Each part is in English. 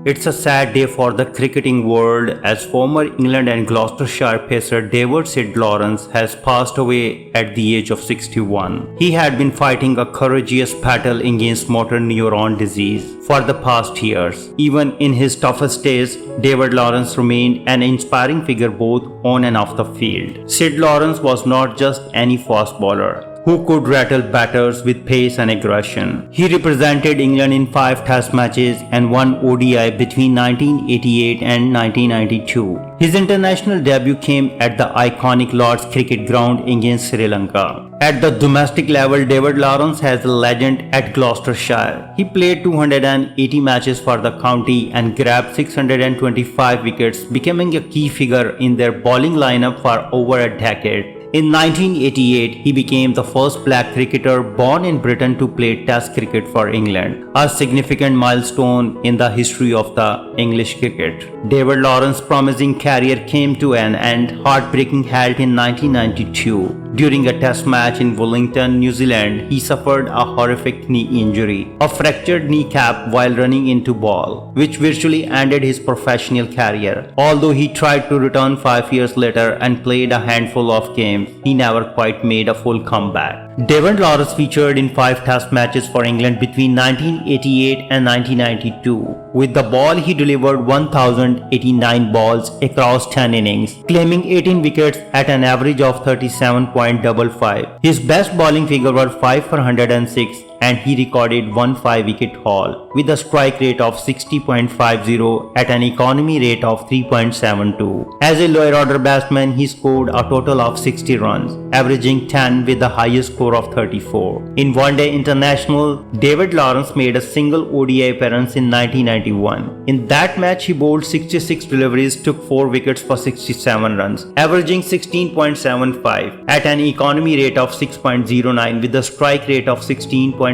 It's a sad day for the cricketing world as former England and Gloucestershire pacer Syd Lawrence has passed away at the age of 61. He had been fighting a courageous battle against motor neuron disease for the past years. Even in his toughest days, Syd Lawrence remained an inspiring figure both on and off the field. Syd Lawrence was not just any fast bowler who could rattle batters with pace and aggression. He represented England in 5 Test matches and 1 ODI between 1988 and 1992. His international debut came at the iconic Lord's Cricket Ground against Sri Lanka. At the domestic level, Syd Lawrence has a legend at Gloucestershire. He played 280 matches for the county and grabbed 625 wickets, becoming a key figure in their bowling lineup for over a decade. In 1988, he became the first black cricketer born in Britain to play Test cricket for England, a significant milestone in the history of the English cricket. Syd Lawrence's promising career came to an end, heartbreaking halt in 1992. During a Test match in Wellington, New Zealand, he suffered a horrific knee injury, a fractured kneecap while running into ball, which virtually ended his professional career. Although he tried to return 5 years later and played a handful of games, he never quite made a full comeback. Syd Lawrence featured in 5 Test matches for England between 1988 and 1992. With the ball, he delivered 1,089 balls across 10 innings, claiming 18 wickets at an average of 37.55. His best bowling figure was 5 for 106, and he recorded 1 5-wicket haul with a strike rate of 60.50 at an economy rate of 3.72. As a lower order batsman, he scored a total of 60 runs, averaging 10 with the highest score of 34. In one-day international, Syd Lawrence made a single ODI appearance in 1991. In that match, he bowled 66 deliveries, took 4 wickets for 67 runs, averaging 16.75 at an economy rate of 6.09 with a strike rate of 16.50.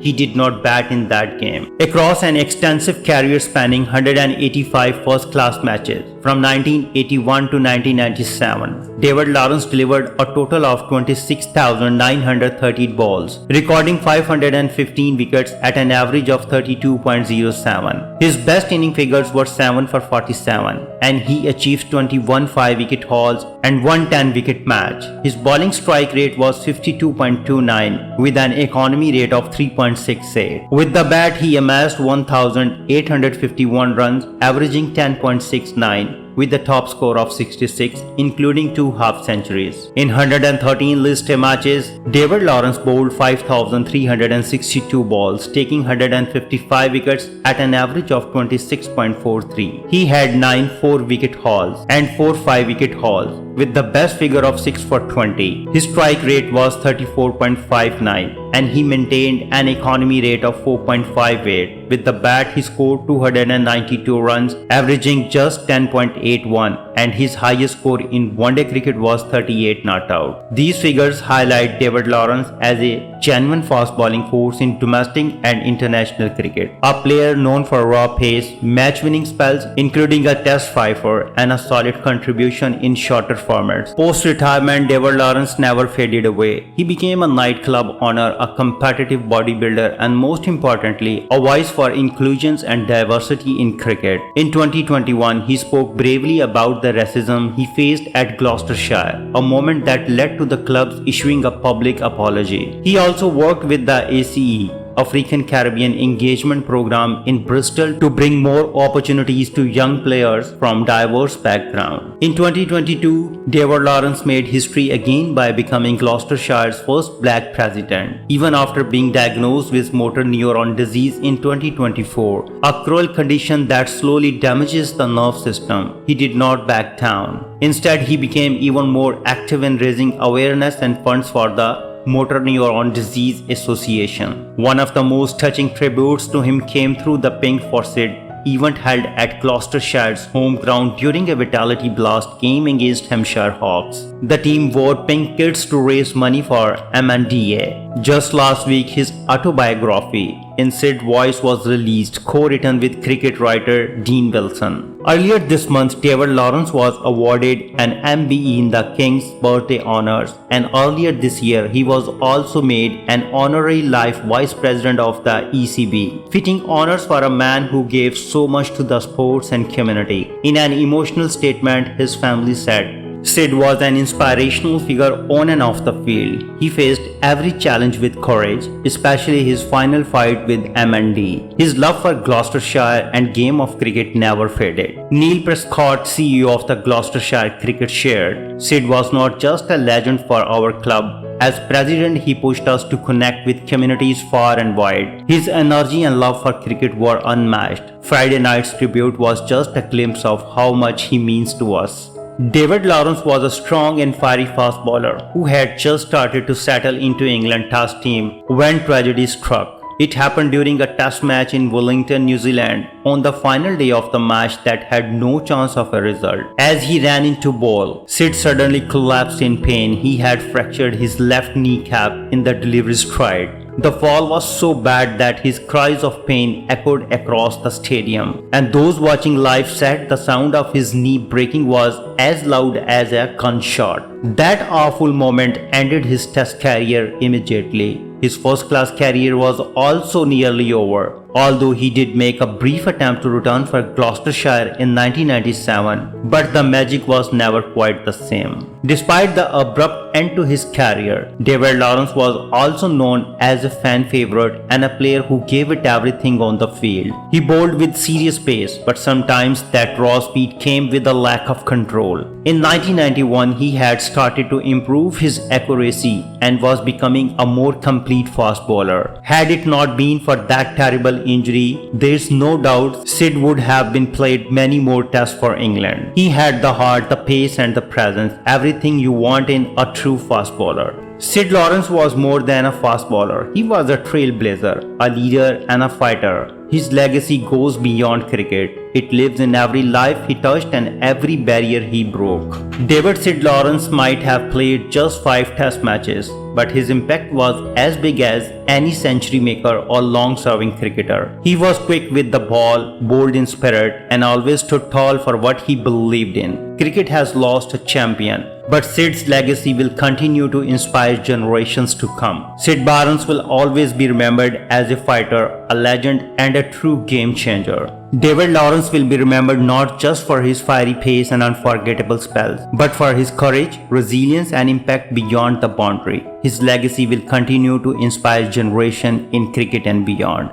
He did not bat in that game. Across an extensive career spanning 185 first-class matches from 1981 to 1997, Syd Lawrence delivered a total of 26,930 balls, recording 515 wickets at an average of 32.07. His best inning figures were 7 for 47, and he achieved 21 5-wicket hauls and 1 10-wicket match. His bowling strike rate was 52.29 with an economy rate of 3.68. With the bat, he amassed 1,851 runs, averaging 10.69 with the top score of 66, including 2 half-centuries. In 113 List A matches, Syd Lawrence bowled 5,362 balls, taking 155 wickets at an average of 26.43. He had 9 4-wicket hauls and 4 5-wicket hauls, with the best figure of 6 for 20. His strike rate was 34.59, and he maintained an economy rate of 4.58. With the bat, he scored 292 runs, averaging just 10.81, and his highest score in one-day cricket was 38 not out. These figures highlight Syd Lawrence as a genuine fast bowling force in domestic and international cricket, a player known for raw pace, match-winning spells, including a Test fifer, and a solid contribution in shorter formats. Post-retirement, Syd Lawrence never faded away. He became a nightclub owner, a competitive bodybuilder, and most importantly, a voice for inclusions and diversity in cricket. In 2021, he spoke bravely about the racism he faced at Gloucestershire, a moment that led to the club's issuing a public apology. He also worked with the ACE, African Caribbean Engagement Program in Bristol, to bring more opportunities to young players from diverse backgrounds. In 2022, Syd Lawrence made history again by becoming Gloucestershire's first black president. Even after being diagnosed with motor neuron disease in 2024, a cruel condition that slowly damages the nerve system, he did not back down. Instead, he became even more active in raising awareness and funds for the Motor Neuron Disease Association. One of the most touching tributes to him came through the Pink for Syd event held at Gloucestershire's home ground during a Vitality Blast game against Hampshire Hawks. The team wore pink kits to raise money for MNDA. Just last week, his autobiography, In Syd's Voice, was released, co-written with cricket writer Dean Wilson. Earlier this month, David Lawrence was awarded an MBE in the King's Birthday Honours, and earlier this year he was also made an honorary life vice president of the ECB, fitting honours for a man who gave so much to the sports and community. In an emotional statement, his family said, Syd was an inspirational figure on and off the field. He faced every challenge with courage, especially his final fight with M&D. His love for Gloucestershire and game of cricket never faded. Neil Prescott, CEO of the Gloucestershire Cricket, shared, Syd was not just a legend for our club. As president, he pushed us to connect with communities far and wide. His energy and love for cricket were unmatched. Friday night's tribute was just a glimpse of how much he means to us. David Lawrence was a strong and fiery fast bowler who had just started to settle into England Test team when tragedy struck. It happened during a test match in Wellington, New Zealand, on the final day of the match that had no chance of a result. As he ran into bowl, Syd suddenly collapsed in pain. He had fractured his left kneecap in the delivery stride. The fall was so bad that his cries of pain echoed across the stadium, and those watching live said the sound of his knee breaking was as loud as a gunshot. That awful moment ended his Test career immediately. His first-class career was also nearly over, although he did make a brief attempt to return for Gloucestershire in 1997, but the magic was never quite the same. Despite the abrupt end to his career, David Lawrence was also known as a fan favorite and a player who gave it everything on the field. He bowled with serious pace, but sometimes that raw speed came with a lack of control. In 1991, he had started to improve his accuracy and was becoming a more complete fast bowler. Had it not been for that terrible injury, there's no doubt Syd would have been played many more tests for England. He had the heart, the pace and the presence, everything you want in a true fast bowler. Syd Lawrence was more than a fast bowler. He was a trailblazer, a leader and a fighter. His legacy goes beyond cricket. It lives in every life he touched and every barrier he broke. David Syd Lawrence might have played just 5 test matches, but his impact was as big as any century maker or long-serving cricketer. He was quick with the ball, bold in spirit, and always stood tall for what he believed in. Cricket has lost a champion, but Syd's legacy will continue to inspire generations to come. Syd Lawrence will always be remembered as a fighter, a legend, and a true game changer. David Lawrence will be remembered not just for his fiery pace and unforgettable spells, but for his courage, resilience, and impact beyond the boundary. His legacy will continue to inspire generations in cricket and beyond.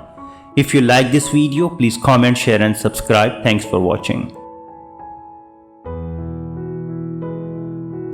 If you like this video, please comment, share, and subscribe. Thanks for watching.